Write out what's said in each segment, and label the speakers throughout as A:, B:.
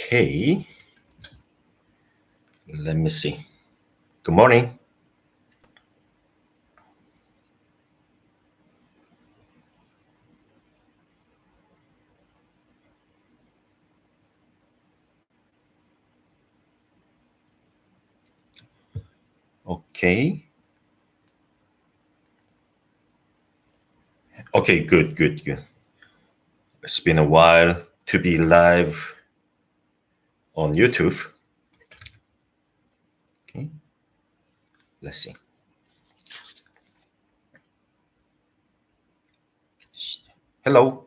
A: Okay, let me see. Good morning. Okay. Okay, good. It's been a while to be live on YouTube. Okay, let's see. Hello.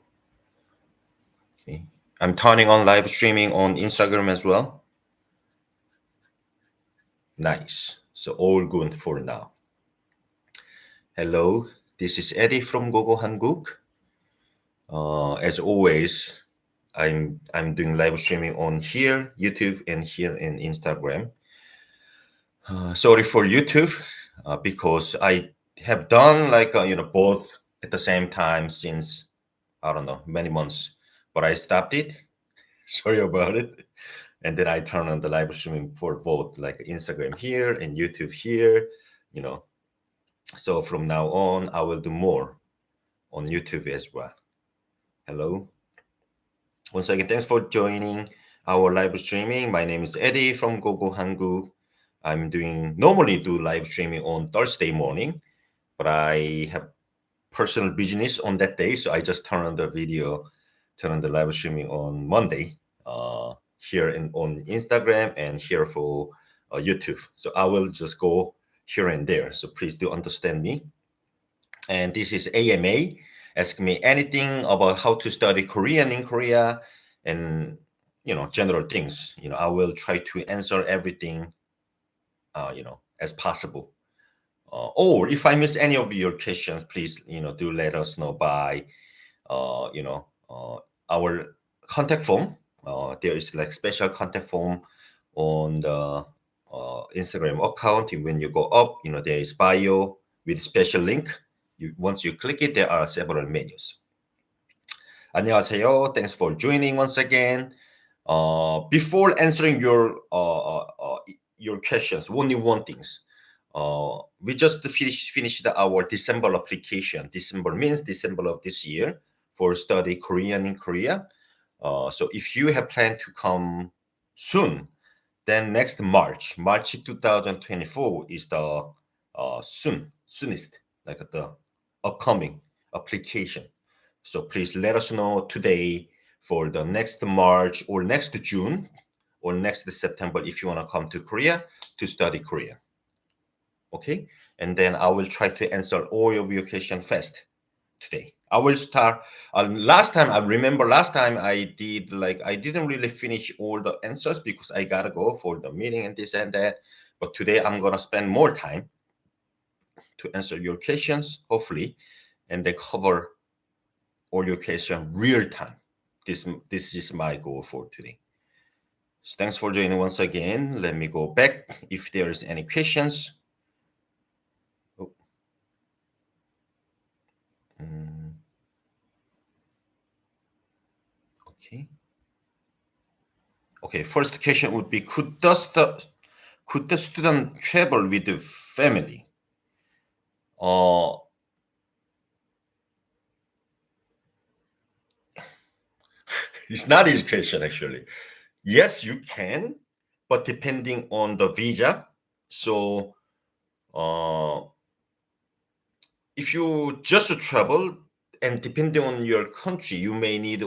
A: Okay, I'm turning on live streaming on Instagram as well. Nice. So all good for now. Hello, this is Eddy from Hanguk. As always, I'm doing live streaming on here, YouTube, and here in Instagram. Sorry for YouTube, because I have done like both at the same time since I don't know many months, but I stopped it. Sorry about it. And then I turn on the live streaming for both like Instagram here and YouTube here. You know, so from now on I will do more on YouTube as well. Hello. Once again, thanks for joining our live streaming. My name is Eddy from Hangu. I'm normally do live streaming on Thursday morning, but I have personal business on that day, so I just turn on the live streaming on Monday, here on Instagram and here for YouTube. So I will just go here and there. So please do understand me. And this is AMA. Ask me anything about how to study Korean in Korea, and general things. I will try to answer everything, as possible. Or if I miss any of your questions, please, do let us know by, our contact form. There is like special contact form on the Instagram account. When you go up, there is bio with special link. Once you click it, there are several menus. 안녕하세요. Thanks for joining once again. Before answering your questions, only one thing. We just finished our December application. December means December of this year for study Korean in Korea. So if you have planned to come soon, then next March 2024 is the soonest, like the upcoming application. So please let us know today for the next March or next June or next September if you want to come to Korea to study Korean. Okay, and then I will try to answer all of your questions fast today. I will start. Last time I did I didn't really finish all the answers because I gotta go for the meeting and this and that. But today I'm gonna spend more time to answer your questions, hopefully, and then cover all your questions real time. This is my goal for today. So thanks for joining once again. Let me go back if there is any questions. Oh. Okay. Okay. First question would be: Could the student travel with the family? It's not his question actually. Yes, you can, but depending on the visa. So, if you just travel and depending on your country, you may need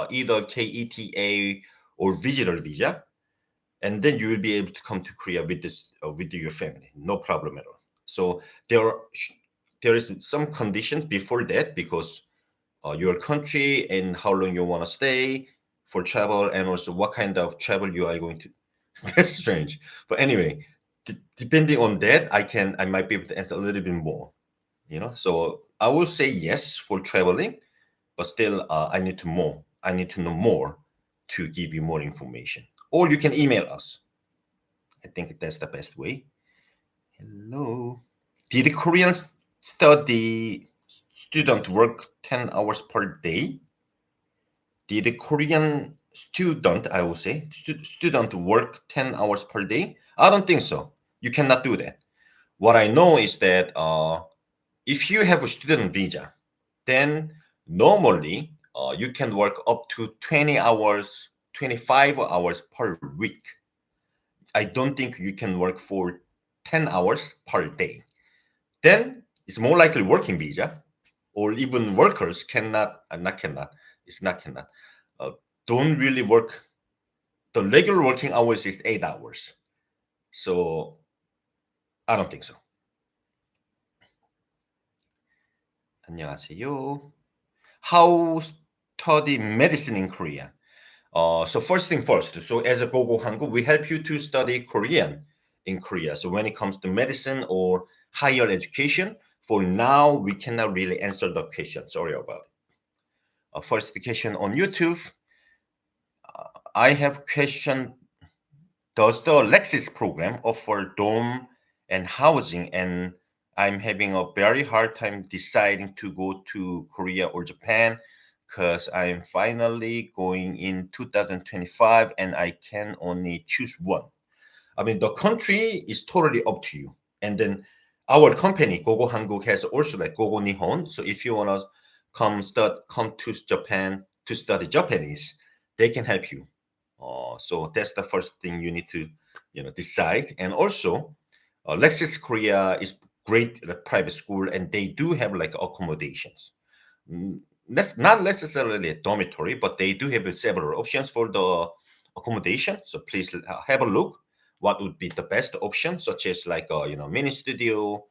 A: either KETA or visitor visa, and then you will be able to come to Korea with your family, no problem at all. So there is some conditions before that because your country and how long you want to stay for travel, and also what kind of travel you are going to. That's strange, but anyway, depending on that, I might be able to answer a little bit more. So I will say yes for traveling, but still I need to know more to give you more information, or you can email us. I think that's the best way. Hello. Did Korean study student work 10 hours per day? Did Korean student, I will say, student work 10 hours per day? I don't think so. You cannot do that. What I know is that if you have a student visa, then normally you can work up to 20 hours, 25 hours per week. I don't think you can work for 10 hours per day. Then it's more likely working visa, or even workers cannot, not cannot, it's not cannot, uh, don't really work. The regular working hours is 8 hours. So I don't think so. 안녕하세요. How study medicine in Korea? So first thing first, so as a Gogo Hanguk, we help you to study Korean in Korea. So when it comes to medicine or higher education, for now, we cannot really answer the question. Sorry about it. First question on YouTube. I have question. Does the Lexis program offer dorm and housing? And I'm having a very hard time deciding to go to Korea or Japan because I'm finally going in 2025 and I can only choose one. I mean, the country is totally up to you. And then our company, Gogo Hanguk, has also like Gogo Nihon. So if you want to come to Japan to study Japanese, they can help you. So that's the first thing you need to, decide. And also, Lexis Korea is great private school, and they do have like accommodations. That's not necessarily a dormitory, but they do have several options for the accommodation. So please have a look. What would be the best option, such as like mini studio,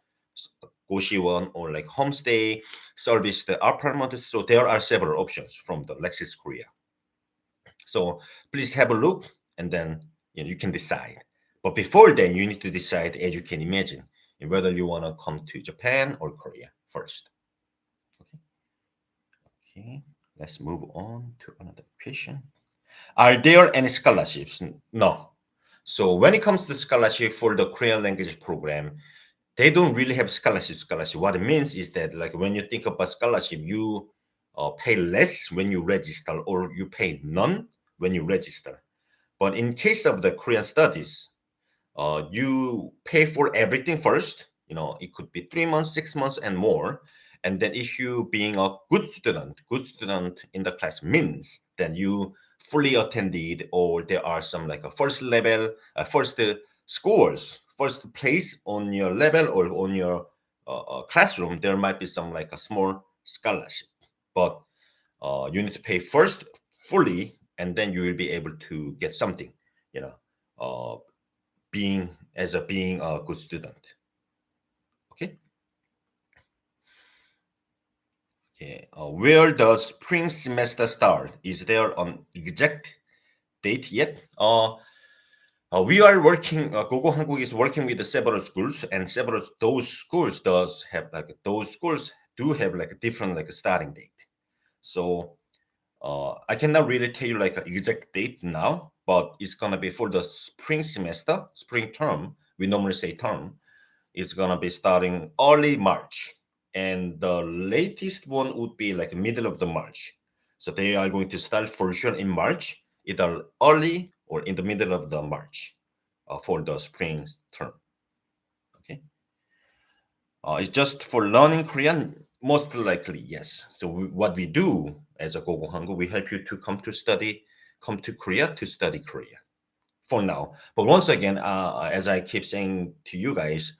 A: goshewon, or like homestay, service the apartment. So there are several options from the Lexis Korea. So please have a look, and then you can decide. But before then, you need to decide, as you can imagine, whether you want to come to Japan or Korea first. Okay, let's move on to another question. Are there any scholarships? No. So when it comes to scholarship for the Korean language program, they don't really have scholarship. What it means is that, like, when you think about scholarship, you pay less when you register, or you pay none when you register. But in case of the Korean studies, you pay for everything first. It could be 3 months, 6 months, and more. And then if you being a good student in the class means then you fully attended, or there are some like a first level, first scores, first place on your level or on your classroom, there might be some like a small scholarship. But you need to pay first fully, and then you will be able to get something, you know, uh, being a good student. Okay. Okay. Where does spring semester start? Is there an exact date yet? We are working. Gogo Hanguk is working with the several schools, and several those schools do have like a different like a starting date. So I cannot really tell you like an exact date now, but it's gonna be for the spring semester, spring term. We normally say term. It's gonna be starting early March, and the latest one would be like middle of the March. So they are going to start for sure in March, either early or in the middle of the March, for the spring term. Okay, it's just for learning Korean, most likely yes. So what we do as a Gogo Hangul, we help you to come to Korea to study Korea for now. But once again, as I keep saying to you guys,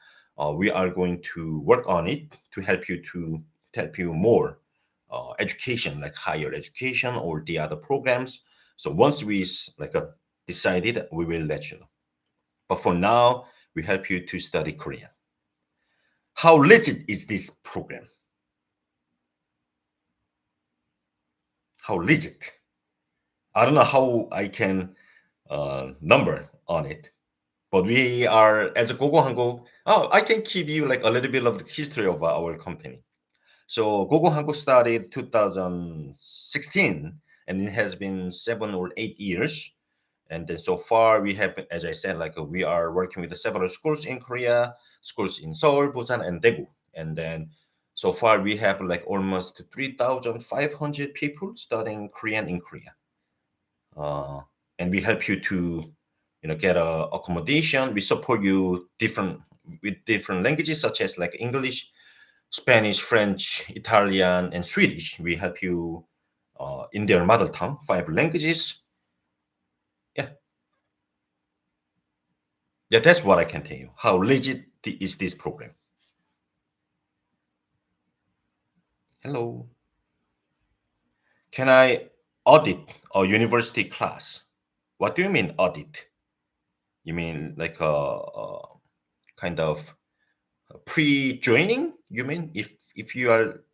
A: we are going to work on it to help you more education, like higher education or the other programs. So once we decided, we will let you know. But for now, we help you to study Korean. How legit is this program? How legit? I don't know how I can number on it. But we are, as a Gogo Hanguk, I can give you like a little bit of the history of our company. So Gogo Hanguk started 2016, and it has been 7 or 8 years. And then so far we have, as I said, like we are working with several schools in Korea, schools in Seoul, Busan, and Daegu. And then so far we have like almost 3,500 people studying Korean in Korea. and we help you to get a accommodation. We support you with different languages such as like English, Spanish, French, Italian, and Swedish. We help you in their mother tongue, 5 languages. Yeah, yeah, that's what I can tell you. How legit is this program? Hello, can I audit a university class? What do you mean audit? You mean like a kind of pre-joining? You mean if you are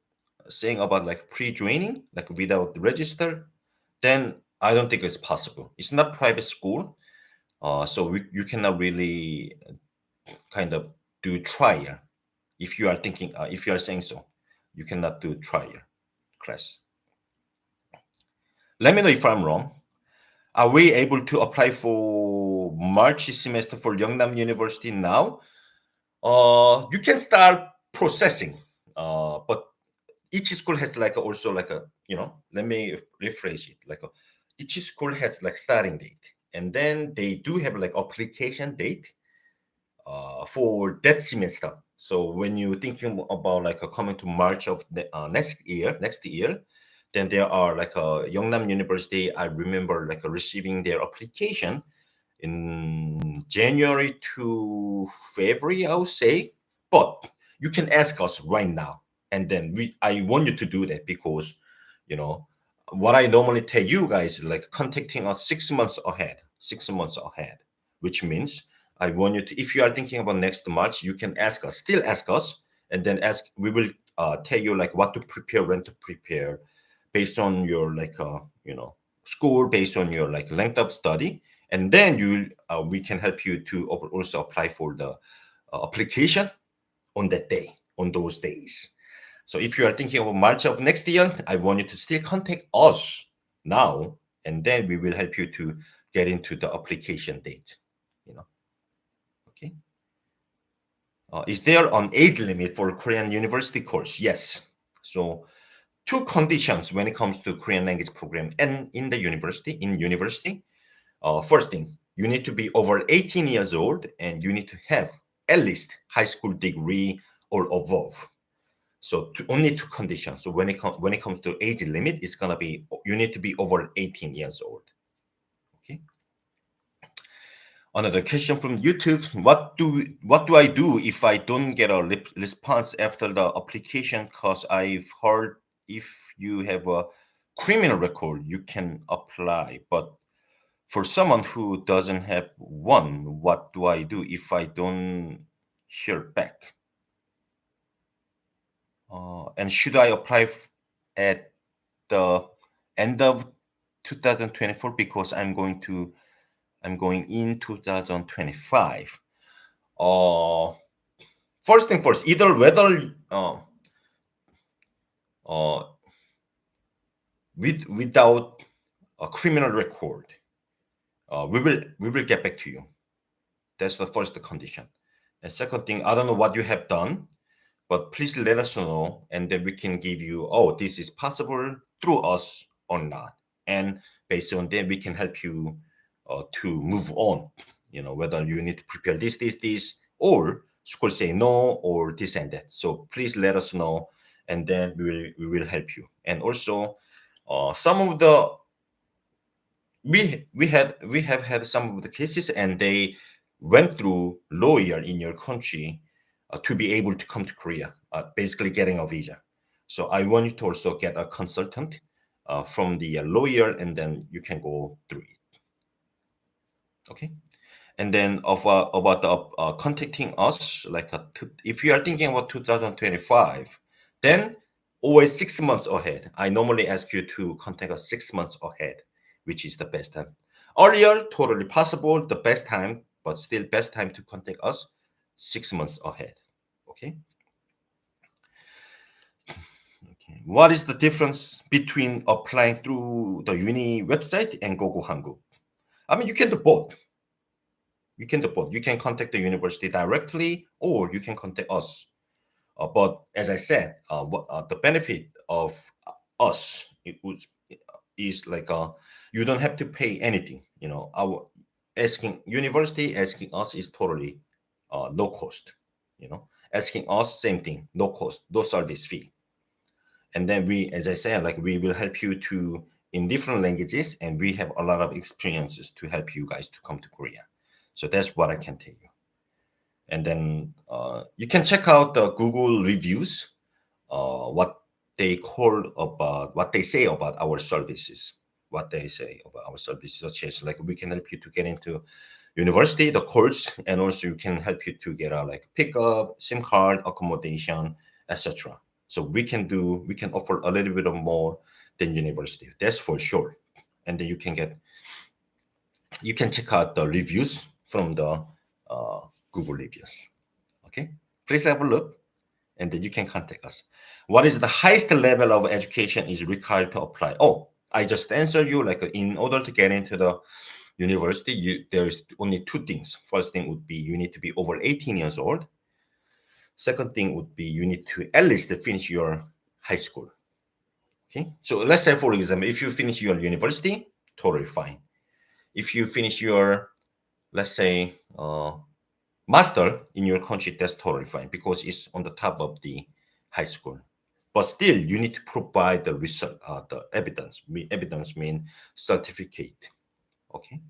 A: saying about like pre-joining, like without register, then I don't think it's possible. It's not private school, so you cannot really kind of do trial. If you are thinking, if you are saying so, you cannot do trial class. Let me know if I'm wrong. Are we able to apply for March semester for Yeongnam University now? You can start processing, but each school has like also like a let me rephrase it like each school has like starting date, and then they do have like application date for that semester. So when you're thinking about like coming to March of next year, then there are like a Yeongnam University. I remember like receiving their application in January to February, I would say. But you can ask us right now, and then I want you to do that because, you know, what I normally tell you guys is like contacting us 6 months ahead, 6 months ahead, which means I want you to, if you are thinking about next March, you can ask us, still ask us, and then ask. We will tell you like what to prepare, when to prepare, based on your like score, based on your like length of study, and then we can help you to also apply for the application on that day, on those days. So if you are thinking of March of next year, I want you to still contact us now, and then we will help you to get into the application date. Okay. Is there an age limit for Korean university course? Yes. So two conditions when it comes to Korean language program and in the university. First thing, you need to be over 18 years old, and you need to have at least high school degree or above. So only two conditions. So when it comes to age limit, it's gonna be you need to be over 18 years old. Okay. Another question from YouTube: What do I do if I don't get a response after the application? Cause I've heard if you have a criminal record, you can apply, but for someone who doesn't have one, what do I do if I don't hear back? And should I apply at the end of 2024 because I'm going in 2025? Uh, First thing first, either whether uh, without a criminal record, we will get back to you. That's the first condition. And second thing, I don't know what you have done, but please let us know, and then we can give you, oh, this is possible through us or not. And based on that, we can help you to move on. Whether you need to prepare this, or school say no, or this and that. So please let us know, and then we will help you. And also, some of the we have had some of the cases, and they went through lawyer in your country to be able to come to Korea, basically getting a visa. So I want you to also get a consultant from the lawyer, and then you can go through it. Okay. And then about contacting us, like if you are thinking about 2025, then always 6 months ahead. I normally ask you to contact us 6 months ahead, which is the best time. Earlier, totally possible, the best time, but still best time to contact us 6 months ahead. Okay. Okay. What is the difference between applying through the uni website and Gogo Hanguk? I mean, you can do both. You can do both. You can contact the university directly, or you can contact us. But as I said, the benefit of us is like you don't have to pay anything. Our university asking us is totally no cost. Asking us same thing, no cost, no service fee. And then we, as I said, like we will help you to in different languages, and we have a lot of experiences to help you guys to come to Korea. So that's what I can tell you. And then you can check out the Google reviews, what what they say about our services, such as like we can help you to get into university, the course, and also you can help you to get a like pickup, SIM card, accommodation, etc. So we can offer a little bit of more than university. That's for sure. And then you can check out the reviews from the Google reviews. Okay, please have a look, and then you can contact us. What is the highest level of education is required to apply? Oh, I just answered you, like in order to get into the university, there is only two things. First thing would be you need to be over 18 years old. Second thing would be you need to at least finish your high school. Okay, so let's say, for example, if you finish your university, totally fine. If you finish your, let's say, master in your country, that's totally fine because it's on the top of the high school. But still, you need to provide the result, the evidence. Evidence mean certificate. Okay.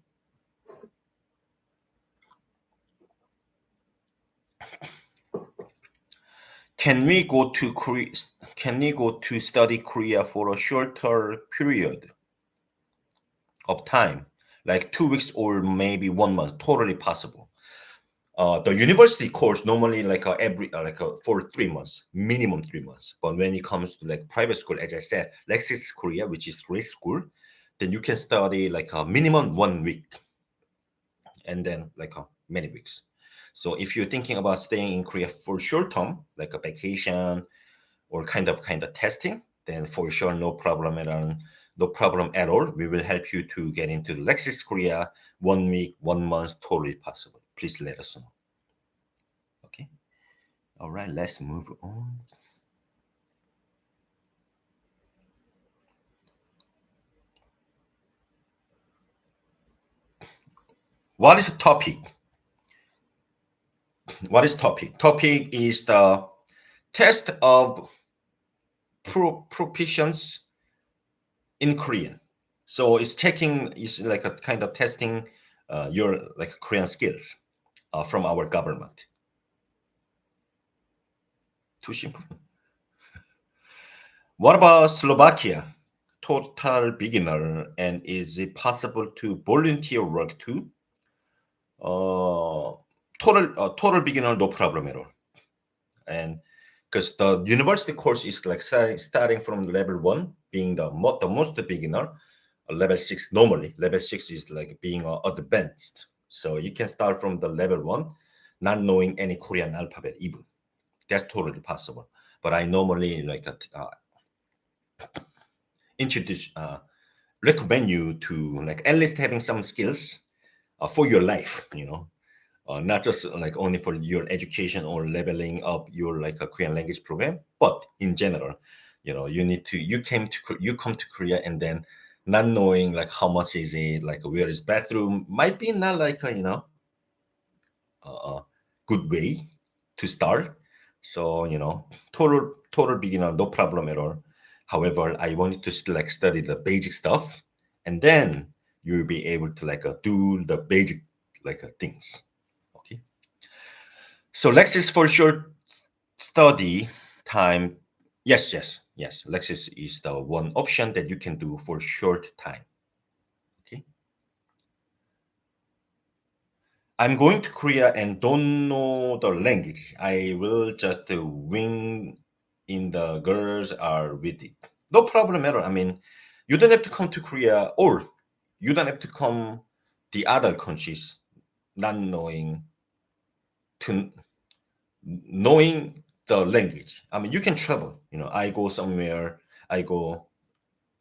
A: Can we go to Korea? Can we go to study Korea for a shorter period of time, like 2 weeks or maybe 1 month? Totally possible. The university course normally like every for 3 months, minimum 3 months. But when it comes to like private school, as I said, Lexis Korea, which is grade school, then you can study like a minimum 1 week, and then like many weeks. So if you're thinking about staying in Korea for short term, like a vacation or kind of testing, then for sure no problem at all. No problem at all. We will help you to get into Lexis Korea 1 week, 1 month, totally possible. Please let us know. Okay. All right, let's move on. What is the topic? What is topic? Topic is the test of proficiency in Korean. So it's like a kind of testing your like Korean skills from our government. Too simple. What about Slovakia? Total beginner, and is it possible to volunteer work too? Total beginner, no problem at all. And because the university course is like starting from level 1 being the most beginner, level 6 normally level 6 is like being advanced, so you can start from the level 1 not knowing any Korean alphabet even. That's totally possible. But I normally like introduce recommend you to like at least having some skills for your life, not just like only for your education or leveling up your like a Korean language program, but in general, you come to Korea, and then not knowing like how much is it, like where is bathroom, might be not like a good way to start. So total beginner, no problem at all. However, I wanted to still like study the basic stuff, and then you'll be able to like do the basic like things. Okay. So Lexis for short study time. Yes, yes, yes. Lexis is the one option that you can do for short time. Okay. I'm going to Korea and don't know the language. I will just wing in the girls are with it. No problem at all. I mean, you don't have to come to Korea, or you don't have to come the other countries not to knowing the language. I mean, you can travel. I go somewhere. I go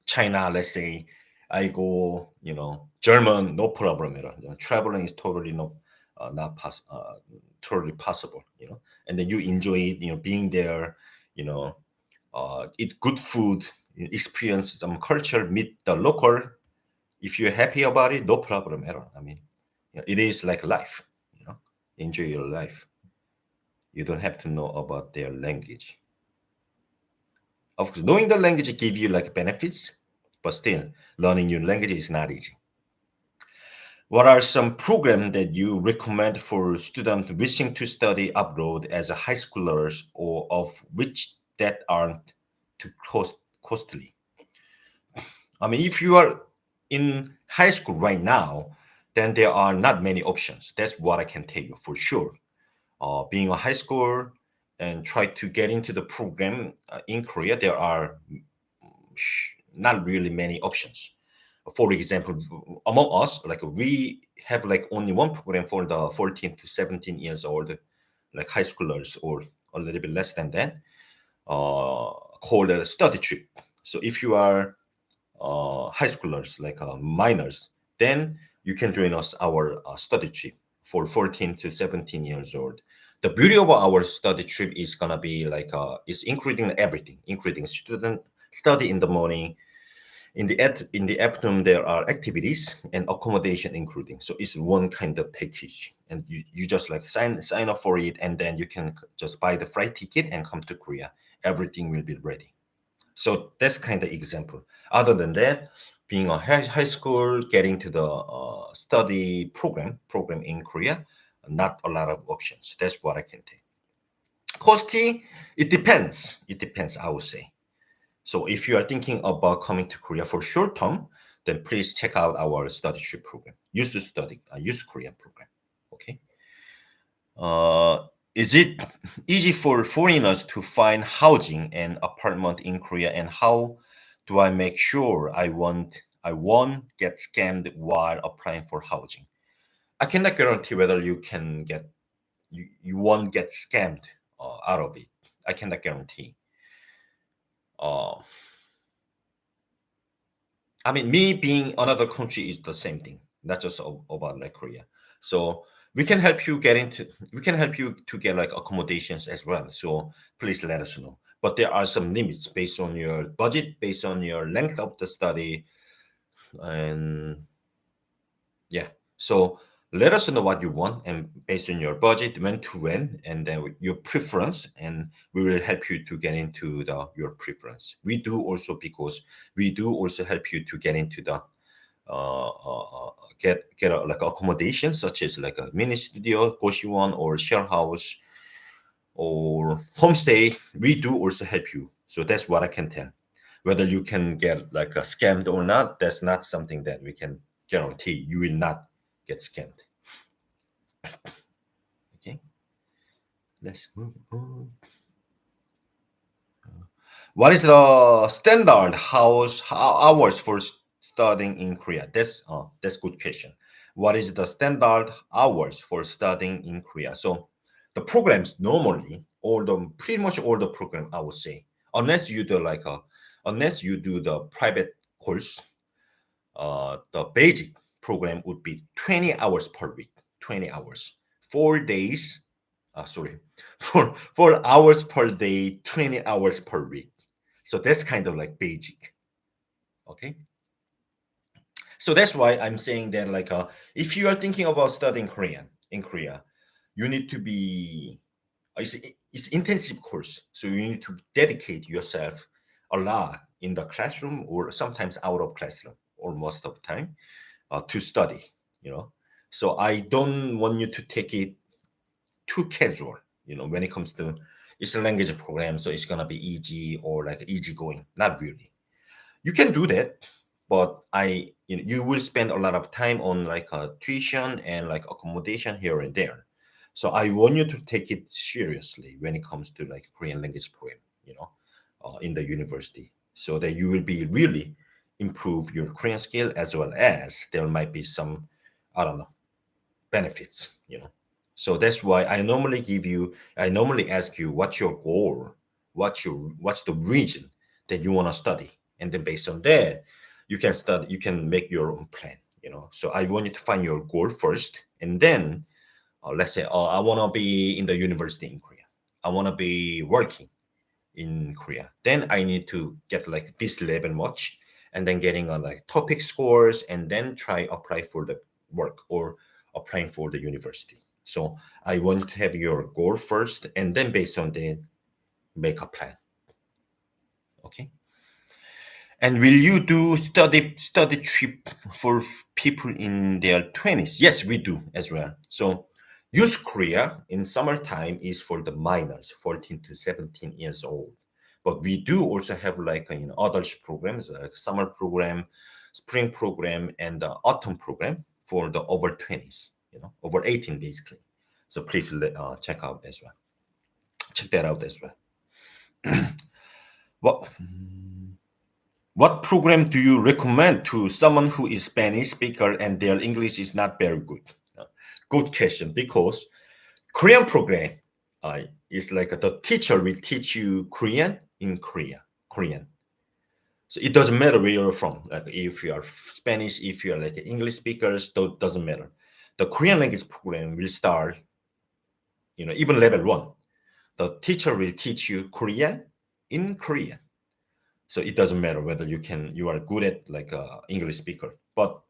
A: China, let's say. I go, German, no problem at all. Traveling is totally not totally possible. And then you enjoy it. Being there. Eat good food. experience some culture, meet the local. If you're happy about it, no problem at all. I mean, it is like life, you know, enjoy your life. You don't have to know about their language. Of course, knowing the language give you like benefits, but still, learning new language is not easy. What are some programs that you recommend for students wishing to study abroad as a high schoolers or of which that aren't too costly? I mean, if you are in high school right now, then there are not many options. That's what I can tell you for sure. Being a high schooler and try to get into the program in Korea, there are not really many options. For example, among us, like we have like only one program for the 14 to 17 years old, like high schoolers or a little bit less than that, called a study trip. So if you are high schoolers, like minors, then you can join us our study trip for 14 to 17 years old. The beauty of our study trip is gonna be like is including everything, including student study in the morning. In the afternoon, there are activities and accommodation including. So it's one kind of package, and you just like sign up for it, and then you can just buy the flight ticket and come to Korea. Everything will be ready. So that's kind of example. Other than that, being a high school, getting to the study program in Korea, not a lot of options. That's what I can take. Costing, it depends. It depends, I would say. So if you are thinking about coming to Korea for short term, then please check out our study trip program. Use Korean program. Okay. Uh, is it easy for foreigners to find housing and apartment in Korea? And how do I make sure I won't get scammed while applying for housing? I cannot guarantee whether you won't get scammed out of it. I cannot guarantee. Uh, I mean, me being another country is the same thing, not just about like Korea. So we can help you to get like accommodations as well. So please let us know. But there are some limits based on your budget, based on your length of the study, and yeah. So let us know what you want, and based on your budget, when, and then with your preference, and we will help you to get into the your preference. We do also help you to get into the get like accommodation such as like a mini studio, goshiwon, or share house or homestay. We do also help you. So that's what I can tell. Whether you can get like a scammed or not, that's not something that we can guarantee. You will not get scammed. Okay, let's move on. What is the standard hours for studying in Korea? That's good question. What is the standard hours for studying in Korea? So the programs normally, pretty much all the program, I would say, unless you do unless you do the private course, the basic program would be 20 hours per week. 20 hours, 4 days. Sorry, 4 hours per day, 20 hours per week. So that's kind of like basic. Okay. So that's why I'm saying that like if you are thinking about studying Korean in Korea, you need to be it's intensive course. So you need to dedicate yourself a lot in the classroom or sometimes out of classroom or most of the time to study, you know. So I don't want you to take it too casual, when it comes to it's a language program, so it's gonna be easy or like easy going. Not really. You can do that, but you will spend a lot of time on like tuition and like accommodation here and there. So I want you to take it seriously when it comes to like Korean language program, in the university, so that you will be really improve your Korean skill as well as there might be some, I don't know, benefits. So that's why I normally ask you what's your goal, what's the region that you want to study, and then based on that you can make your own plan. So I want you to find your goal first, and then let's say, I want to be in the university in Korea, I want to be working in Korea. Then I need to get like this level much, and then getting on like topic scores, and then try apply for the work or applying for the university. So I want to have your goal first, and then based on that, make a plan. Okay. And will you do study trip for people in their 20s? Yes, we do as well. So Youth Korea in summertime is for the minors, 14 to 17 years old. But we do also have like adult programs, like summer program, spring program, and the autumn program for the over 20s, over 18 basically. So please check out as well. Check that out as well. What What program do you recommend to someone who is Spanish speaker and their English is not very good? Good question, because Korean program is like the teacher will teach you Korean in Korean. So it doesn't matter where you're from. Like if you are Spanish, if you are like English speakers, doesn't matter. The Korean language program will start, even level 1. The teacher will teach you Korean in Korean. So it doesn't matter whether you are good at like English speaker. But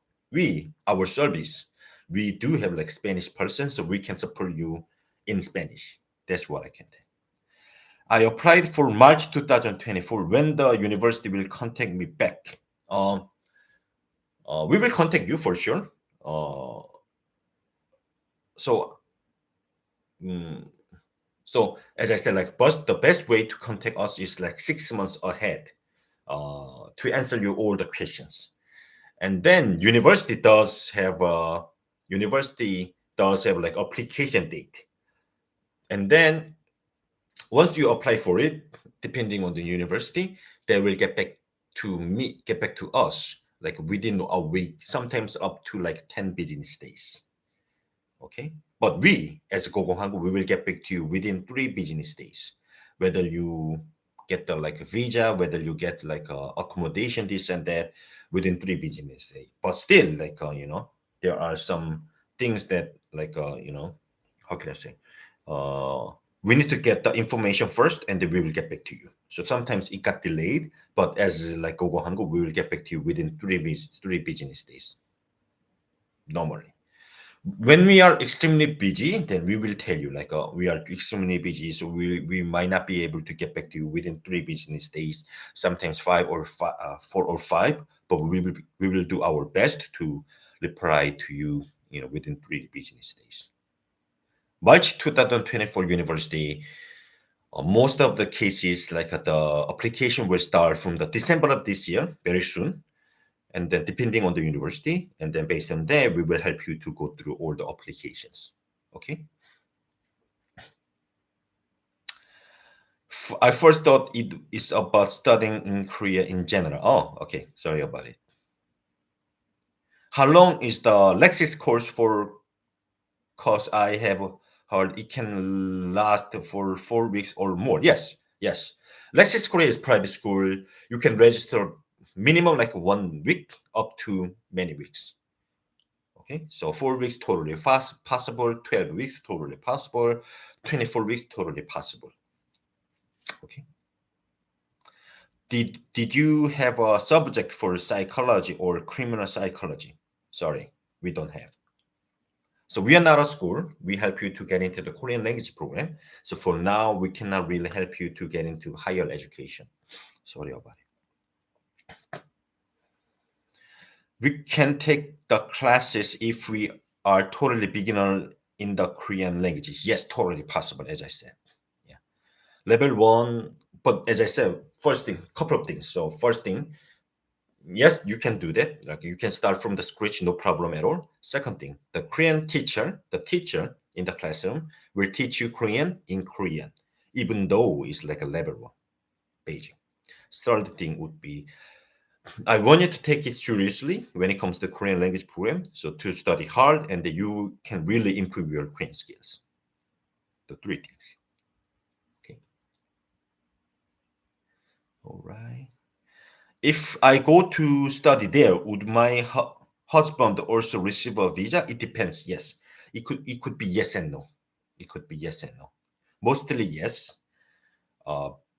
A: our service, we do have like Spanish person, so we can support you in Spanish. That's what I can tell. I applied for March 2024. When the university will contact me back? We will contact you for sure. So, mm, so as I said, like, but the best way to contact us is like 6 months ahead to answer you all the questions. And then university does have like application date. And then once you apply for it, depending on the university, they will get back to us like within a week, sometimes up to like 10 business days. Okay. But we, as Hangu, we will get back to you within 3 business days. Whether you get the like visa, whether you get like accommodation, this and that, within 3 business days. But still, like there are some things that like how can I say? We need to get the information first, and then we will get back to you. So sometimes it got delayed, but as like Hangu, we will get back to you within 3 business days normally. When we are extremely busy, then we will tell you like we are extremely busy, so we might not be able to get back to you within 3 business days, sometimes 4 or 5, but we will do our best to reply to you, within 3 business days. March 2024 university, most of the cases like the application will start from the December of this year, very soon. And then depending on the university, and then based on that, we will help you to go through all the applications. Okay. I first thought it is about studying in Korea in general. Oh, okay. Sorry about it. How long is the Lexis course for? Because I have heard it can last for 4 weeks or more. Yes, yes. Lexis Korea is private school. You can register minimum like 1 week up to many weeks. Okay, so 4 weeks totally possible, 12 weeks totally possible, 24 weeks totally possible. Okay. Did you have a subject for psychology or criminal psychology? Sorry, we don't have. So we are not a school. We help you to get into the Korean language program. So for now, we cannot really help you to get into higher education. Sorry about it. We can take the classes if we are totally beginner in the Korean languages. Yes, totally possible, as I said. Yeah. Level 1, but as I said, first thing, couple of things. So first thing, yes, you can do that. Like you can start from the scratch, no problem at all. Second thing, the teacher in the classroom will teach you Korean in Korean, even though it's like a level 1, Beijing. Third thing would be, I want you to take it seriously when it comes to Korean language program. So to study hard, and that you can really improve your Korean skills. The 3 things. Okay. All right. If I go to study there, would my husband also receive a visa? It depends. Yes, it could be yes and no. It could be yes and no. Mostly yes,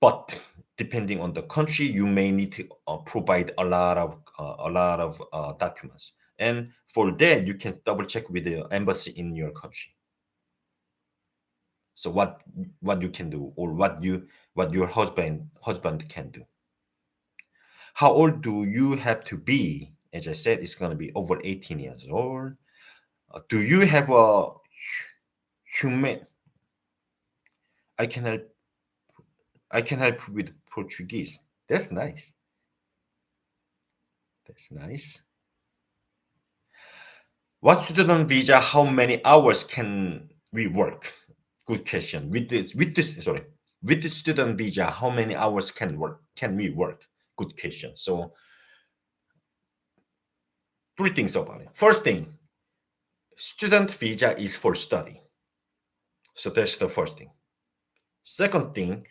A: But depending on the country, you may need to provide a lot of documents, and for that you can double check with the embassy in your country. So what you can do, or what your husband can do. How old do you have to be? As I said, it's going to be over 18 years old. Do you have a human? I can help. I can help with Portuguese. That's nice. That's nice. What student visa? How many hours can we work? Good question. With the student visa, how many hours can we work? Good question. So three things about it. First thing, student visa is for study. So that's the first thing. Second thing,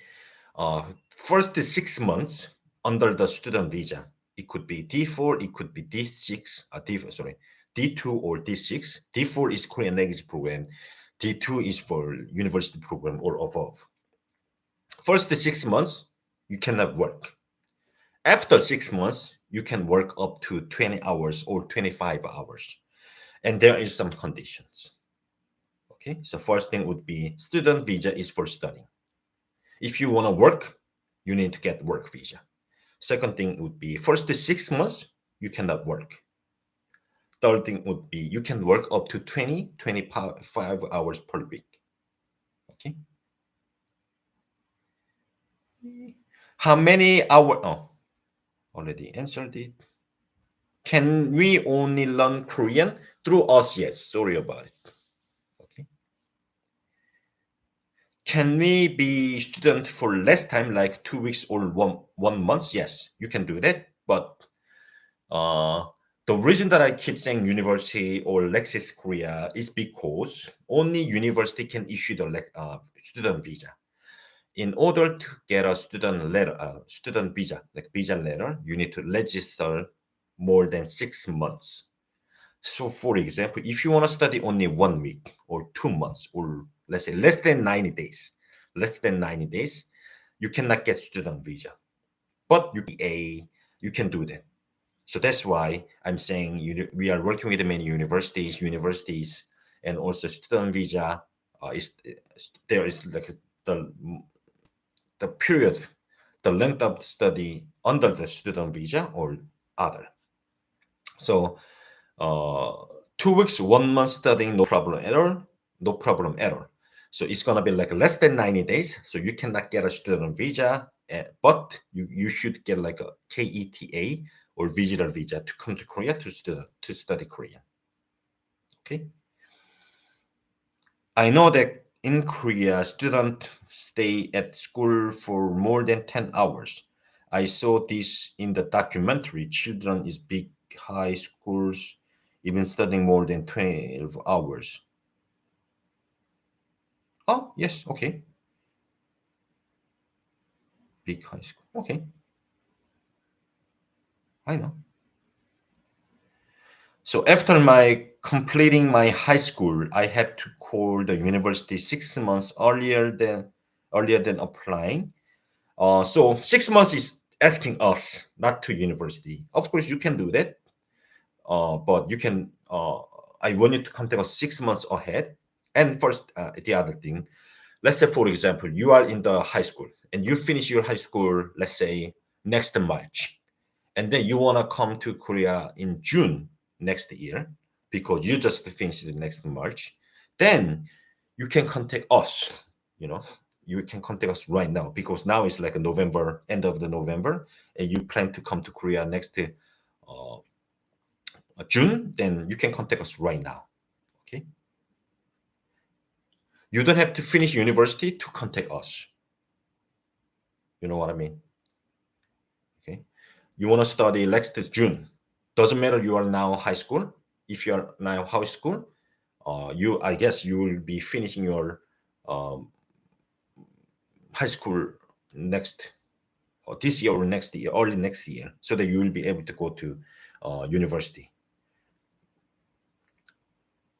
A: first 6 months under the student visa, it could be D4, it could be D6, D2 or D6. D4 is Korean language program. D2 is for university program or above. First 6 months, you cannot work. After 6 months, you can work up to 20 hours or 25 hours. And there is some conditions. Okay, so first thing would be student visa is for studying. If you want to work, you need to get work visa. Second thing would be first 6 months, you cannot work. Third thing would be you can work up to 20, 25 hours per week. Okay. How many hours? Oh, already answered it. Can we only learn Korean through us? Yes, sorry about it. Okay. Can we be student for less time, like 2 weeks or one month? Yes, you can do that. But the reason that I keep saying university or Lexis Korea is because only university can issue the student visa. In order to get a student visa, like visa letter, you need to register more than 6 months. So, for example, if you want to study only 1 week or 2 months, or let's say less than 90 days, you cannot get student visa. But you can do that. So that's why I'm saying we are working with many universities, and also student visa there is like the period, the length of study under the student visa or other. So 2 weeks, 1 month studying, no problem at all. No problem at all. So it's gonna be like less than 90 days. So you cannot get a student visa, but you should get like a KETA or visitor visa to come to Korea to study Korean. Okay. I know that in Korea, students stay at school for more than 10 hours. I saw this in the documentary. Children is big high schools, even studying more than 12 hours. Oh, yes, okay. Big high school. Okay, I know. So after my completing my high school, I had to call the university 6 months earlier than applying. So 6 months is asking us, not to university. Of course, you can do that, but you can. I want you to contact us 6 months ahead. And first, the other thing, let's say, for example, you are in the high school and you finish your high school, let's say next March, and then you want to come to Korea in June next year because you just finished the next March, then you can contact us. You know, you can contact us right now because now it's like a November, end of the November, and you plan to come to Korea next June. Then you can contact us right now. Okay, you don't have to finish university to contact us. You know what I mean? Okay, you want to study next June. Doesn't matter you are now high school. If you are now high school, I guess you will be finishing your um, high school next or this year or next year, early next year, so that you will be able to go to university.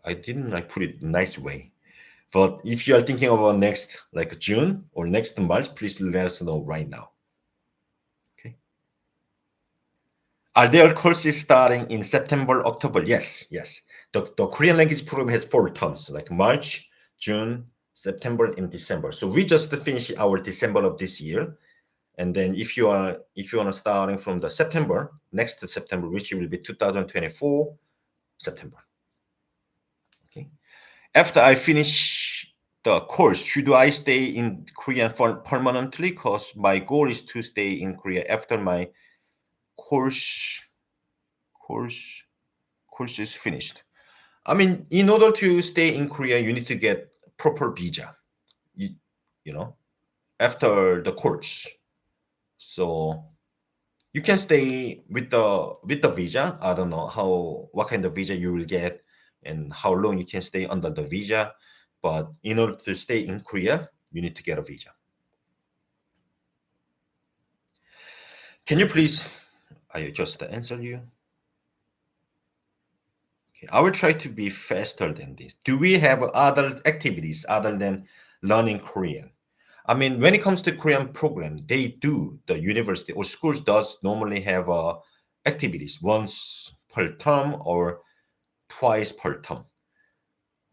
A: I didn't like put it nice way. But if you are thinking about next, like June or next March, please let us know right now. Okay. Are there courses starting in September, October? Yes, yes. The Korean language program has 4 terms, like March, June, September, and December. So we just finished our December of this year. And then if you want to starting from the September, next to September, which will be 2024, September. Okay. After I finish the course, should I stay in Korea for permanently? Because my goal is to stay in Korea after my course course course is finished. I mean, in order to stay in Korea, you need to get proper visa. You, you know, after the course. So you can stay with the visa. I don't know what kind of visa you will get and how long you can stay under the visa. But in order to stay in Korea, you need to get a visa. Can you please? I just answer you. Okay, I will try to be faster than this. Do we have other activities other than learning Korean? I mean, when it comes to Korean program, they do, the university or schools does normally have activities once per term or twice per term.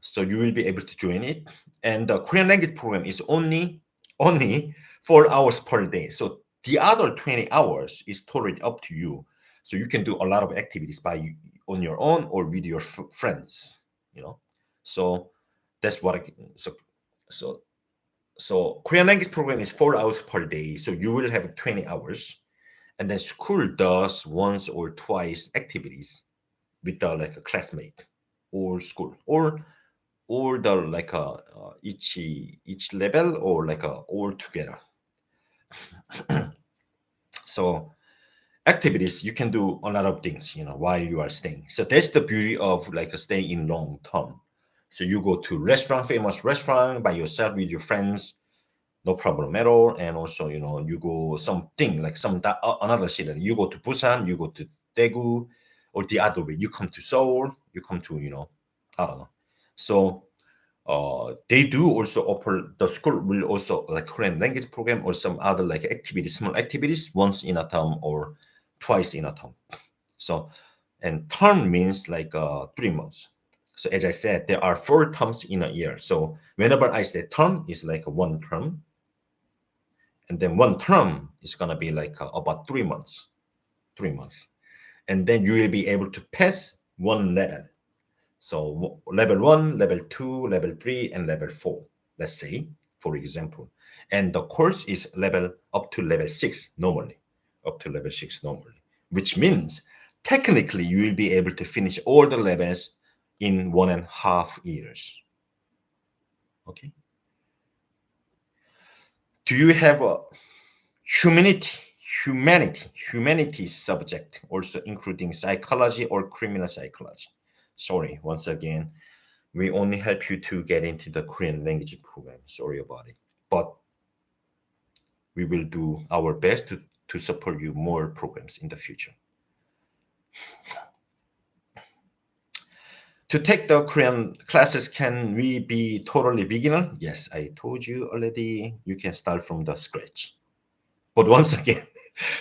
A: So you will be able to join it. And the Korean language program is only 4 hours per day. So the other 20 hours is totally up to you. So you can do a lot of activities on your own or with your friends, you know. So that's what so so Korean language program is 4 hours per day. So you will have 20 hours. And then school does once or twice activities with the like a classmate or school or the like each level or like all together. So activities, you can do a lot of things, while you are staying. So that's the beauty of like a stay in long term. So you go to restaurant, famous restaurant by yourself with your friends, no problem at all. And also, you go something like another city. You go to Busan, you go to Daegu, or the other way. You come to Seoul, you come to, I don't know. So they do also offer, the school will also like Korean language program or some other like activities, small activities once in a term or twice in a term. So, and term means like 3 months. So as I said, there are 4 terms in a year. So whenever I say term, is like one term. And then one term is gonna be like about 3 months, 3 months. And then you will be able to pass one level. So level 1, level 2, level 3, and level 4, let's say, for example. And the course is level up to level 6 normally, which means technically you will be able to finish all the levels in 1.5 years. Okay. Do you have a humanity subject also including psychology or criminal psychology? Sorry, once again, we only help you to get into the Korean language program. Sorry about it. But we will do our best to support you more programs in the future. To take the Korean classes, can we be totally beginner? Yes, I told you already, you can start from the scratch. But once again,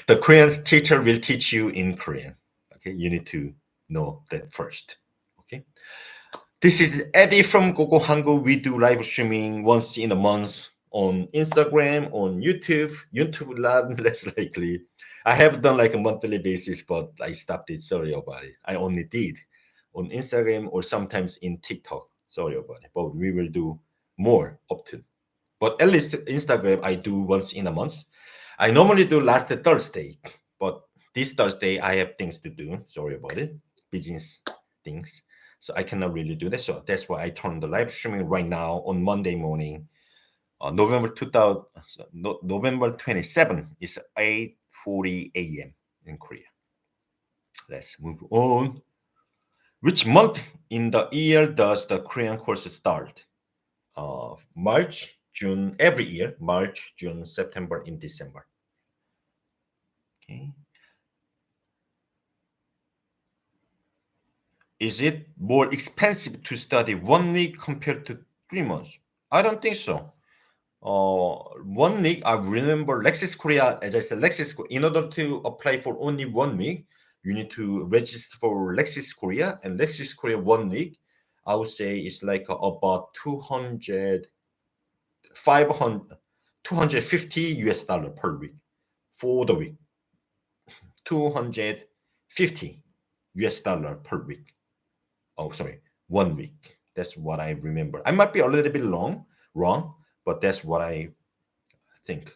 A: the Korean teacher will teach you in Korean. Okay, you need to know that first. Okay. This is Eddy from Gogo Hangu. We do live streaming once in a month on Instagram, on YouTube. YouTube less likely. I have done like a monthly basis, but I stopped it. Sorry about it. I only did on Instagram or sometimes in TikTok. Sorry about it. But we will do more often. But at least Instagram I do once in a month. I normally do last Thursday, but this Thursday I have things to do. Sorry about it. Business things. So I cannot really do that. So that's why I turned the live streaming right now on Monday morning, November 2000, November 27 is 8:40 a.m. in Korea. Let's move on. Which month in the year does the Korean course start? March, June, every year, March, June, September, and December. Okay. Is it more expensive to study 1 week compared to 3 months? I don't think so. 1 week, I remember Lexis Korea, as I said, in order to apply for only 1 week, you need to register for Lexis Korea, and Lexis Korea 1 week, I would say it's like about 200, 500, 250 US dollar per week for the week. 250 US dollar per week. Oh, sorry, 1 week. That's what I remember. I might be a little bit wrong, but that's what I think.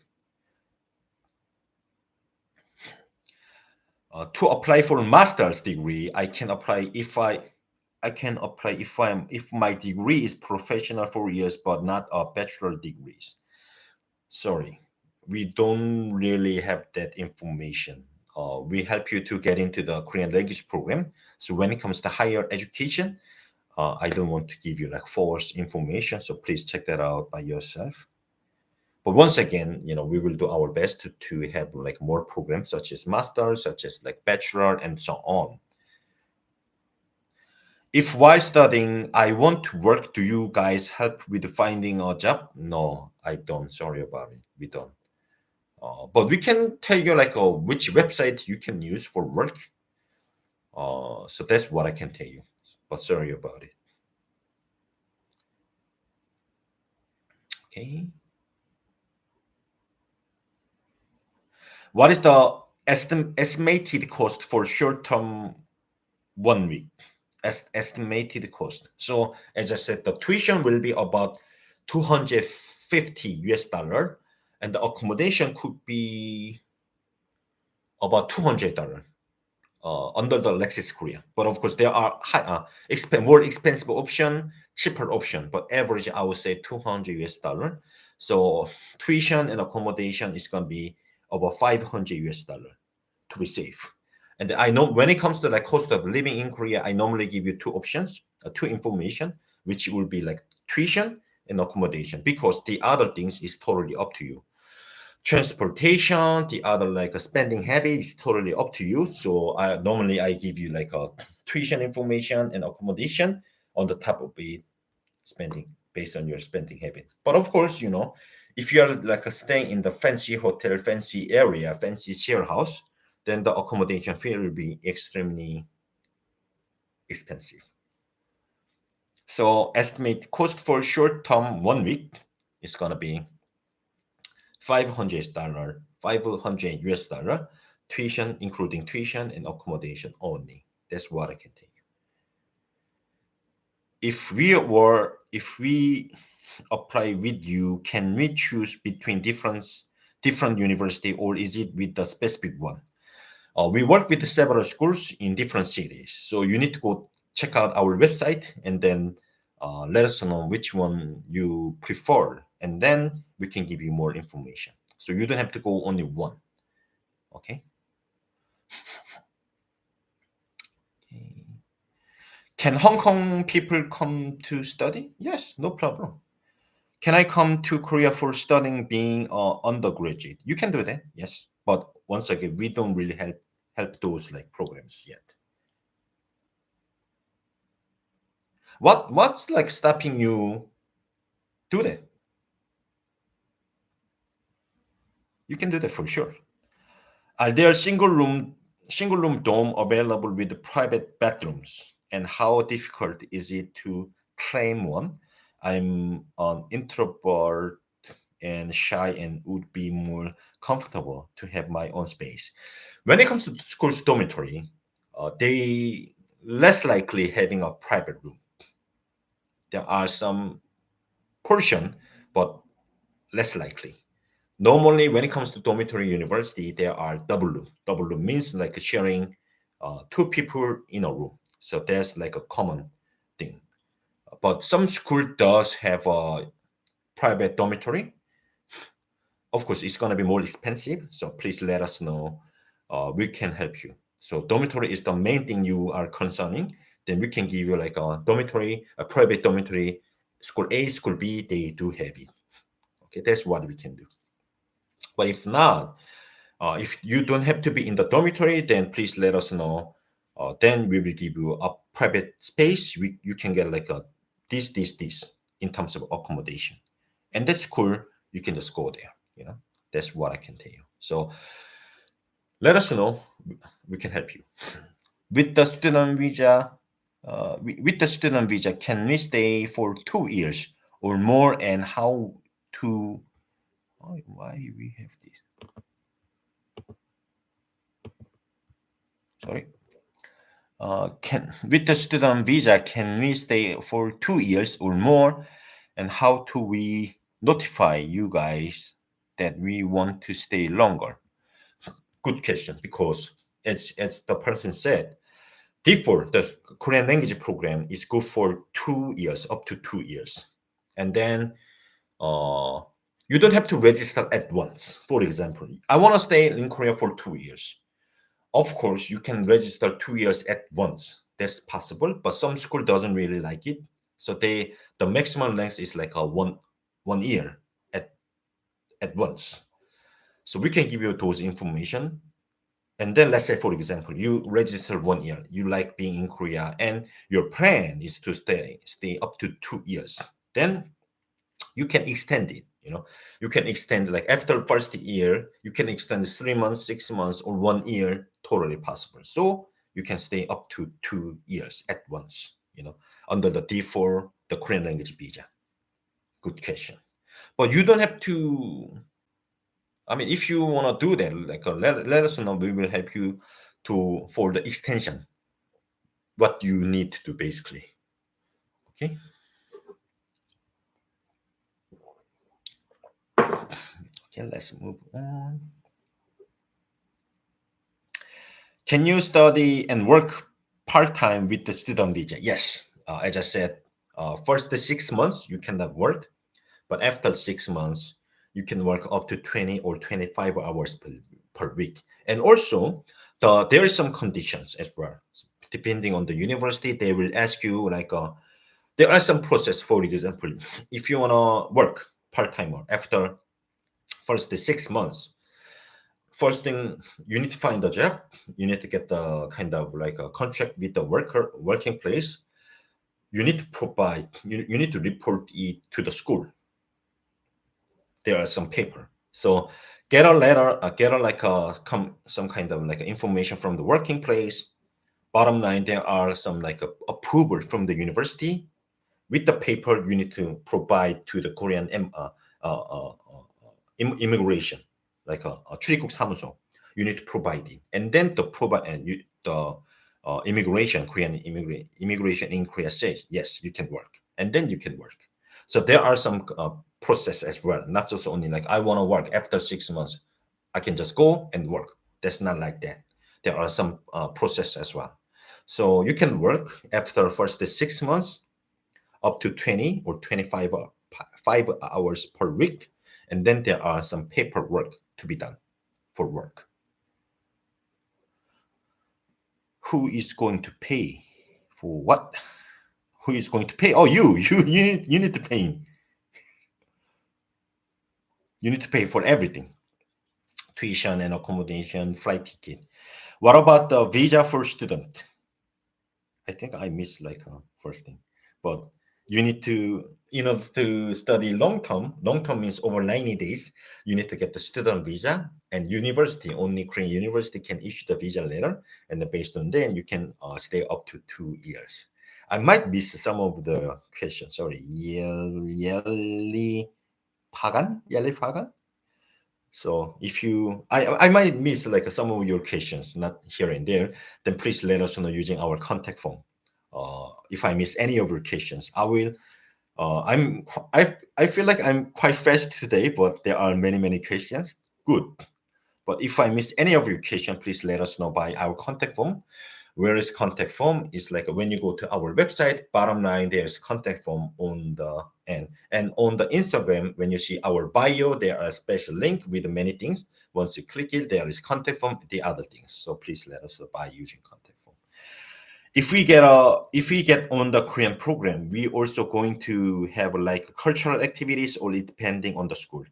A: To apply for master's degree, I can apply if my degree is professional 4 years, but not a bachelor degrees. Sorry, we don't really have that information. We help you to get into the Korean language program. So when it comes to higher education, I don't want to give you like false information. So please check that out by yourself. But once again, we will do our best to have like more programs such as master, such as like bachelor, and so on. If while studying I want to work, do you guys help with finding a job? No, I don't. Sorry about it. We don't. But we can tell you like which website you can use for work. So that's what I can tell you. But sorry about it. Okay. What is the estimated cost for short-term 1 week? Estimated cost. So as I said, the tuition will be about 250 US dollar, and the accommodation could be about $200 under the Lexis Korea. But of course, there are more expensive option, cheaper option, but average I would say 200 US dollar. So tuition and accommodation is going to be about 500 US dollar to be safe. And I know when it comes to like cost of living in Korea, I normally give you two options, two information, which will be like tuition and accommodation, because the other things is totally up to you. Transportation, the other like a spending habit is totally up to you. So I give you like a tuition information and accommodation on the top of it, spending based on your spending habit. But of course, if you are like staying in the fancy hotel, fancy area, fancy share house, then the accommodation fee will be extremely expensive. So estimate cost for short term 1 week is gonna be $500, 500 US dollar, tuition, including tuition and accommodation only. That's what I can tell you. If we apply with you, can we choose between different university, or is it with the specific one? We work with several schools in different cities, so you need to go check out our website and then let us know which one you prefer, and then we can give you more information. So you don't have to go only one. Okay. Okay. Can Hong Kong people come to study? Yes, no problem. Can I come to Korea for studying being undergraduate? You can do that, yes. But once again, we don't really help those like programs yet. What's like stopping you do that? You can do that for sure. Are there single room dorm available with private bathrooms? And how difficult is it to claim one? I'm an introvert and shy and would be more comfortable to have my own space. When it comes to school's dormitory, they less likely having a private room. There are some portion, but less likely. Normally, when it comes to dormitory university, there are double room. Double room means like sharing two people in a room. So that's like a common thing. But some school does have a private dormitory. Of course, it's going to be more expensive. So please let us know. We can help you. So dormitory is the main thing you are concerning. Then we can give you like a dormitory, a private dormitory. School A, school B, they do have it. Okay, that's what we can do. But if not, if you don't have to be in the dormitory, then please let us know. Then we will give you a private space. You can get like a this in terms of accommodation. and that's cool. You can just go there. That's what I can tell you. So let us know. We can help you with the student visa. With the student visa, can we stay for 2 years or more, and how to? Why we have this? Sorry. Can with the student visa, can we stay for 2 years or more, and how do we notify you guys that we want to stay longer? Good question, because as the person said, default the Korean language program is good for 2 years, up to 2 years, and then uh, you don't have to register at once. For example, I want to stay in Korea for 2 years. Of course, you can register 2 years at once. That's possible, but some school doesn't really like it. So the maximum length is like a one year at once. So we can give you those information. And then let's say, for example, you register 1 year, you like being in Korea, and your plan is to stay up to 2 years. Then you can extend it. You can extend, like after first year, you can extend 3 months, 6 months, or 1 year, totally possible. So you can stay up to 2 years at once, under the D4, the Korean language visa. Good question. But you don't have to. I mean, if you want to do that, like let us know. We will help you for the extension. What you need to do, basically. Okay. Okay, let's move on. Can you study and work part-time with the student visa? Yes. As I said, first the 6 months you cannot work, but after 6 months you can work up to 20 or 25 hours per week. And also, there is some conditions as well. Depending on the university, they will ask you like there are some process. For example, if you wanna work part-time or after first the 6 months, first thing, you need to find a job. You need to get the kind of like a contract with the working place. You need to provide, you need to report it to the school. There are some paper. So get a letter, get a like a some kind of like information from the working place. Bottom line, there are some like approval from the university. With the paper, you need to provide to the Korean immigration, like a 출입국 사무소. You need to provide it, and then the immigration, Korean immigration in Korea says yes, you can work, and then you can work. So there are some process as well, not just only like I want to work after 6 months, I can just go and work. That's not like that. There are some process as well. So you can work after first the 6 months up to 20 or 25 5 hours per week, and then there are some paperwork to be done for work. Who is going to pay for what? Who is going to pay? Oh, you need to pay. You need to pay for everything: tuition and accommodation, flight ticket. What about the visa for student? I think I missed like first thing, but you need to, to study long term. Long term means over 90 days. You need to get the student visa, and university, only Korean university can issue the visa letter, and then based on that you can stay up to 2 years. I might miss some of the questions. Sorry, Yali Pagan. So if I might miss like some of your questions, not here and there, then please let us know using our contact form. If I miss any of your questions, I will. I feel like I'm quite fast today, but there are many questions. Good. But if I miss any of your question, please let us know by our contact form. Where is contact form? Is like when you go to our website, bottom line, there's contact form on the end. And on the Instagram, when you see our bio, there are a special link with many things. Once you click it, there is contact form, the other things. So please let us know by using contact form. If we get on the Korean program, we also going to have like cultural activities, or depending on the school.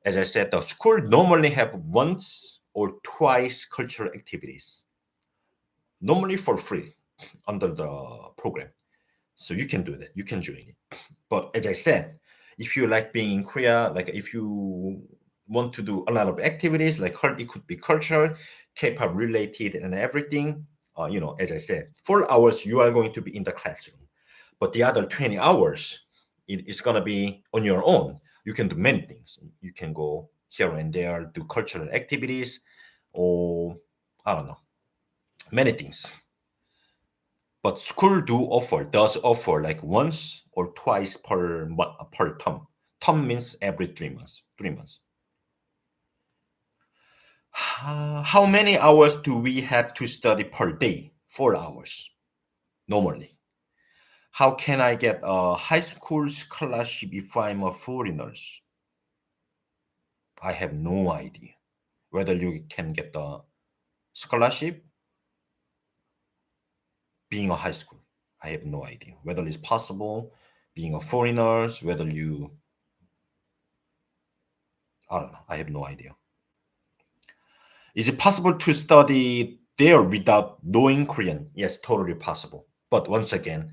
A: As I said, the school normally have once or twice cultural activities, normally for free under the program. So you can do that. You can join it. But as I said, If you like being in Korea, like if you want to do a lot of activities, like it could be cultural, K-pop related, and everything. As I said, 4 hours you are going to be in the classroom, but the other 20 hours it is gonna be on your own. You can do many things. You can go here and there, do cultural activities, or I don't know, many things. But school does offer like once or twice per term. Term means every 3 months. 3 months. How many hours do we have to study per day? 4 hours normally. How can I get a high school scholarship if I'm a foreigner? I have no idea whether you can get the scholarship being a high school. I have no idea whether it's possible being a foreigner, whether you, I don't know. I have no idea. Is it possible to study there without knowing Korean? Yes, totally possible. But once again,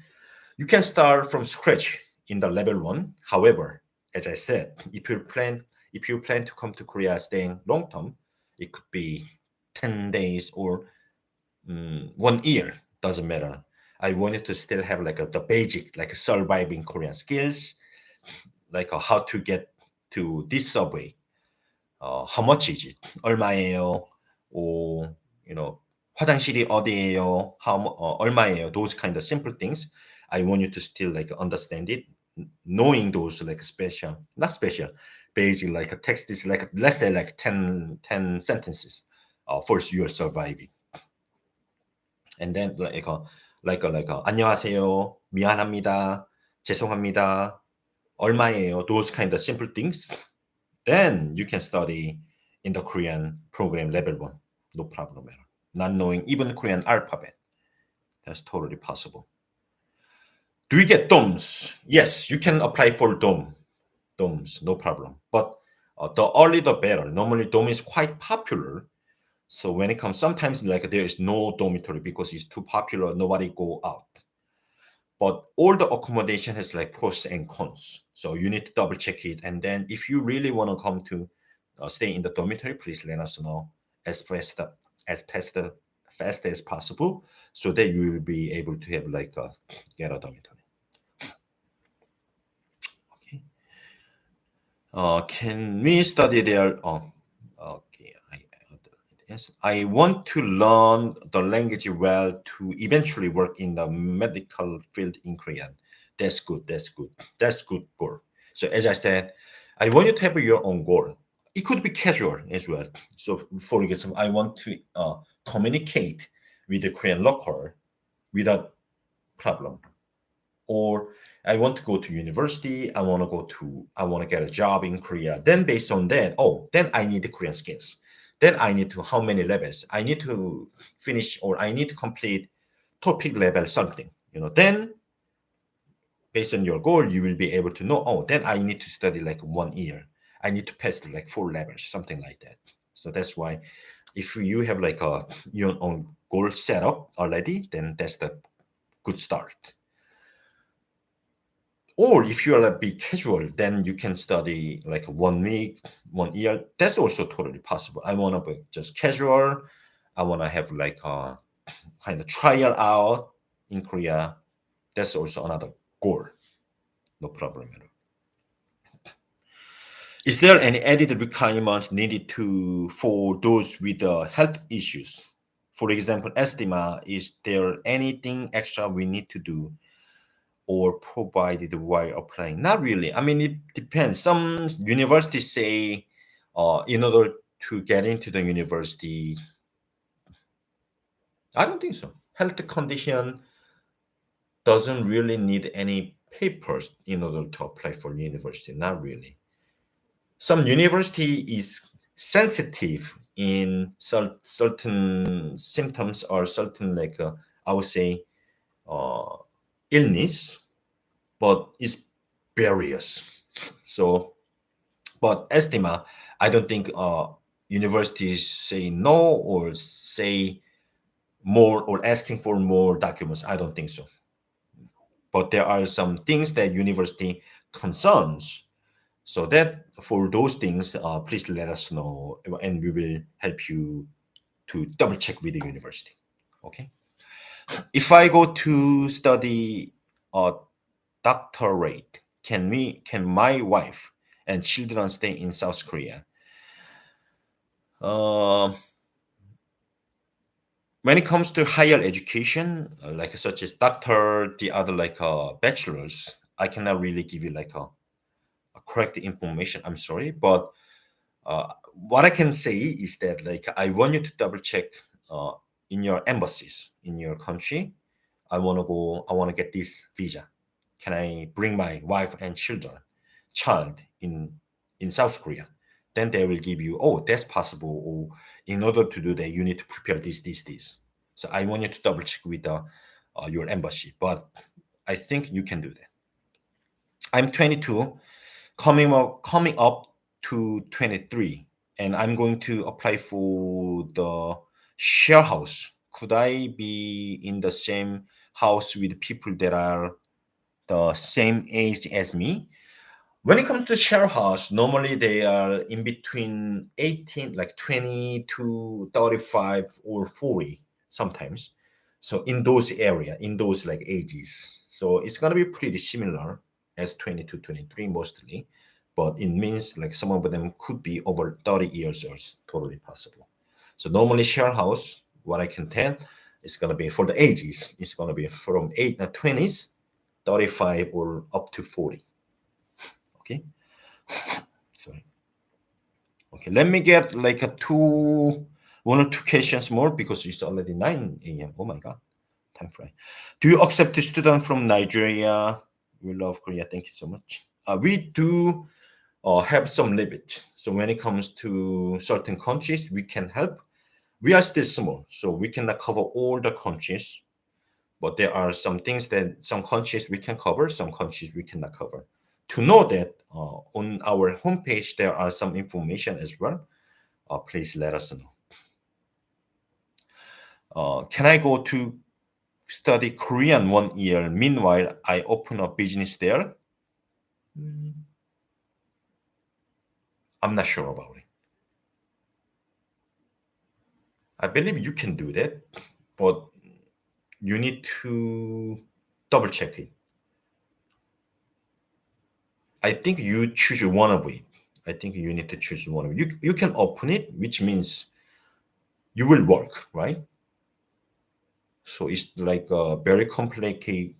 A: you can start from scratch in the level 1. However, as I said, if you plan to come to Korea staying long term, it could be 10 days or 1 year, doesn't matter. I wanted to still have like the basic, like surviving Korean skills, like how to get to this subway. How much is it? 얼마예요? or 화장실이 어디예요? 얼마예요? Those kind of simple things. I want you to still like understand it, knowing those like not special, basic like a text is like let's say like 10 sentences. First you are surviving, and then 안녕하세요, 미안합니다, 죄송합니다, 얼마예요? Those kind of simple things. Then you can study in the Korean program level 1. No problem at all. Not knowing even Korean alphabet. That's totally possible. Do you get DOMs? Yes, you can apply for DOMs, no problem. But the earlier the better. Normally DOM is quite popular. So when it comes, sometimes like there is no dormitory because it's too popular, nobody go out. But all the accommodation has like pros and cons. So you need to double check it. And then if you really want to come to stay in the dormitory, please let us know as fast as possible, so that you will be able to have like get a dormitory. Okay. Can we study there? Okay. Yes, I want to learn the language well to eventually work in the medical field in Korean. That's good. That's good. That's good goal. So as I said, I want you to have your own goal. It could be casual as well. So for example, I want to communicate with the Korean local without problem. Or I want to go to university. I want to get a job in Korea. Then based on that, then I need the Korean skills. Then I need to how many levels? I need to finish or I need to complete topic level something. Then based on your goal, you will be able to know, then I need to study like 1 year. I need to pass like 4 levels, something like that. So that's why if you have like your own goal set up already, then that's the good start. Or if you are a bit casual, then you can study like 1 week, 1 year. That's also totally possible. I want to be just casual. I want to have like a kind of trial out in Korea. That's also another goal. No problem at all. Is there any added requirements needed for those with health issues? For example, asthma, is there anything extra we need to do or provided while applying? Not really. I mean, it depends. Some universities say in order to get into the university, I don't think so. Health condition doesn't really need any papers in order to apply for university. Not really. Some university is sensitive in certain symptoms or certain like I would say illness, but it's various. So, but estima, I don't think universities say no or say more or asking for more documents. I don't think so. But there are some things that university concerns So that for those things, please let us know, and we will help you to double check with the university. Okay. If I go to study a doctorate, can my wife and children stay in South Korea? Uh, when it comes to higher education, like such as doctor, the other like bachelors, I cannot really give you like a correct information. I'm sorry, but what I can say is that like I want you to double check uh, in your embassies in your country. I want to go. I want to get this visa. Can I bring my wife and child in South Korea? Then they will give you. Oh, that's possible. Or in order to do that, you need to prepare this. So I want you to double check with your embassy. But I think you can do that. I'm 22, coming up to 23, and I'm going to apply for the share house. Could I be in the same house with people that are the same age as me? When it comes to share house, normally they are in between 18, like 20 to 35 or 40 sometimes. So in those area, in those like ages. So it's gonna be pretty similar as 20 to 23 mostly, but it means like some of them could be over 30 years old, totally possible. So normally share house, what I can tell, is gonna be for the ages, it's gonna be from 20s, 35 or up to 40. Okay. Sorry. Okay, let me get like one or two questions more because it's already 9 a.m. Oh my God, time fly. Do you accept a student from Nigeria? We love Korea. Thank you so much. We do have some limit. So when it comes to certain countries, we can help. We are still small, so we cannot cover all the countries. But there are some things that some countries we can cover, some countries we cannot cover. To know that, on our homepage there are some information as well. Please let us know. Can I go to study Korean 1 year? Meanwhile, I open a business there. I'm not sure about it. I believe you can do that, but you need to double check it. I think you choose one of it. I think you need to choose one of it. You can open it, which means you will work, right? So it's like very complicated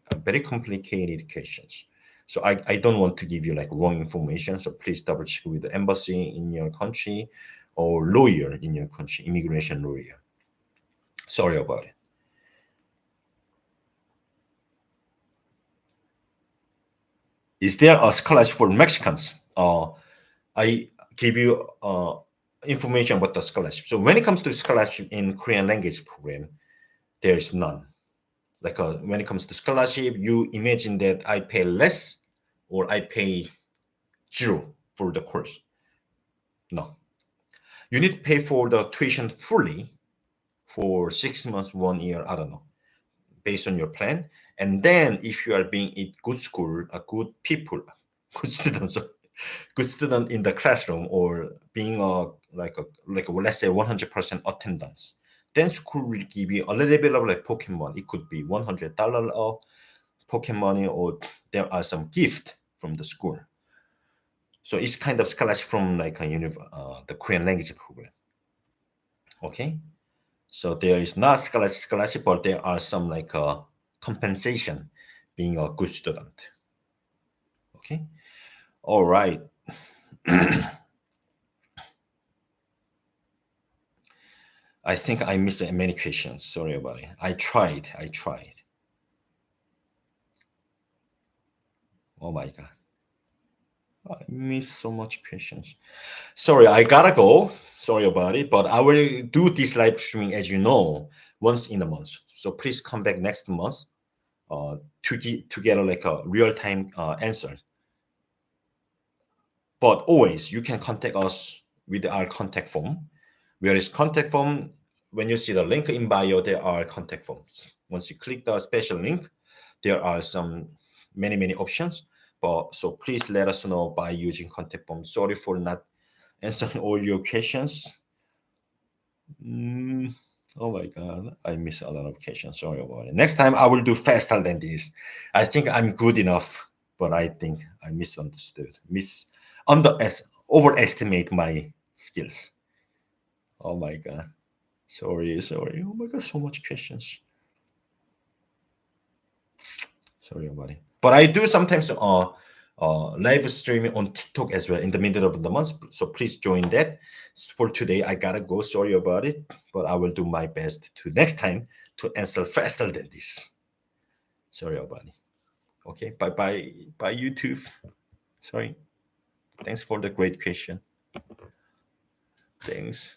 A: questions. So I don't want to give you like wrong information. So please double check with the embassy in your country or lawyer in your country, immigration lawyer. Sorry about it. Is there a scholarship for Mexicans? I give you information about the scholarship. So when it comes to scholarship in Korean language program, there is none. Like when it comes to scholarship, you imagine that I pay less or I pay zero for the course. No, you need to pay for the tuition fully for 6 months, 1 year, I don't know, based on your plan. And then if you are being in good school, a good people, good students, good student in the classroom, or being let's say 100% attendance, then school will give you a little bit of like pocket money. It could be $100 of pocket money, or there are some gift from the school. So it's kind of scholarship from like the Korean language program. Okay, so there is not scholarship, but there are some like compensation being a good student. Okay, all right. I think I missed many questions. Sorry about it. I tried. Oh my God, I missed so much questions. Sorry, I gotta go. Sorry about it, but I will do this live streaming, as you know, once in a month. So please come back next month to get like a real time answer. But always you can contact us with our contact form. Where is contact form? When you see the link in bio, there are contact forms. Once you click the special link, there are some many options. But so please let us know by using contact form. Sorry for not answering all your questions. Oh my God, I miss a lot of questions. Sorry about it. Next time I will do faster than this. I think I'm good enough, but I think I misunderstood, overestimate my skills. Oh my God, sorry. Oh my God, so much questions. Sorry about it. But I do sometimes live streaming on TikTok as well in the middle of the month. So please join that. For today, I gotta go. Sorry about it, but I will do my best to next time to answer faster than this. Sorry about it. Okay, bye YouTube. Sorry. Thanks for the great question. Thanks.